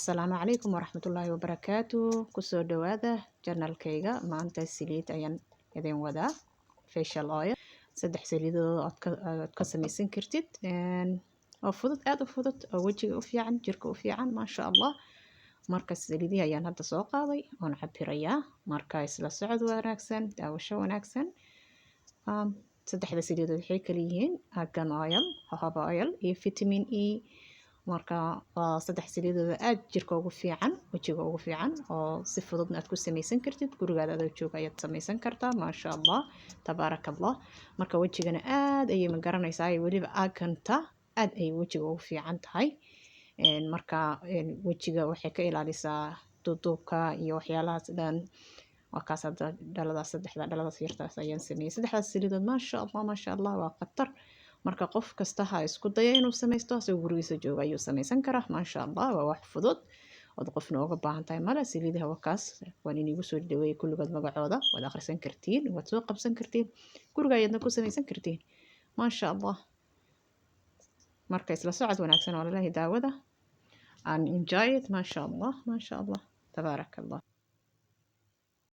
Assalaamu calaykum waraxmatullaahi wabarakaatu. Kusoo dhawaada channelkayga. Maanta saliid ayaan idin wadaa, facial oil. 3 saliidood aad ka samaysan kartid oo fudud, aad u fudud, oo wajiga u fiican, jirka u fiican, maasha Allah. Marka saliidihi ayaan hadda soo qaaday oon cabirayaa. Marka isla socod wanaagsan, daawasho wanaagsan. 3 saliidood waxay kala yihiin argan oil, jojoba oil iyo vitamin E. marka waa 3 saliidood aad jirka ugu fiican, wajiga ugu fiican, oo si fudud aad ku samaysan kartid. gurigaada adoo jooga ayaad samaysan kartaa, maasha Allah, tabaarakallah. marka wajigana aad ayay ma garanaysaa, weliba aganta aad ay wajiga ugu fiican tahay. marka wajiga waxay ka ilaalisaa duduubka iyo waxyaalahaas dhan. waa kaas hadda dhaladaas yartaas ayaan sameeyay. 3 saliidood maasha Allah waa khatar. marka qof kasta ha isku daya inuu samaysto, asagoo gurigiisa jooga ayuu samaysan karaa, maasha Allah. waa wax fudud ood qofna uga baahan tahay male. saliidaha waa kaas, waan inigu soo dhaweeyay kulligood magacooda, waad akhrisan kartiin, waad soo qabsan kartiin, guriga ayaadna ku samaysan kartiin, maasha Allah. marka isla socod wanaagsan oo lalahi daawada, and enjoy it, maasha Allah, tabaarakallah.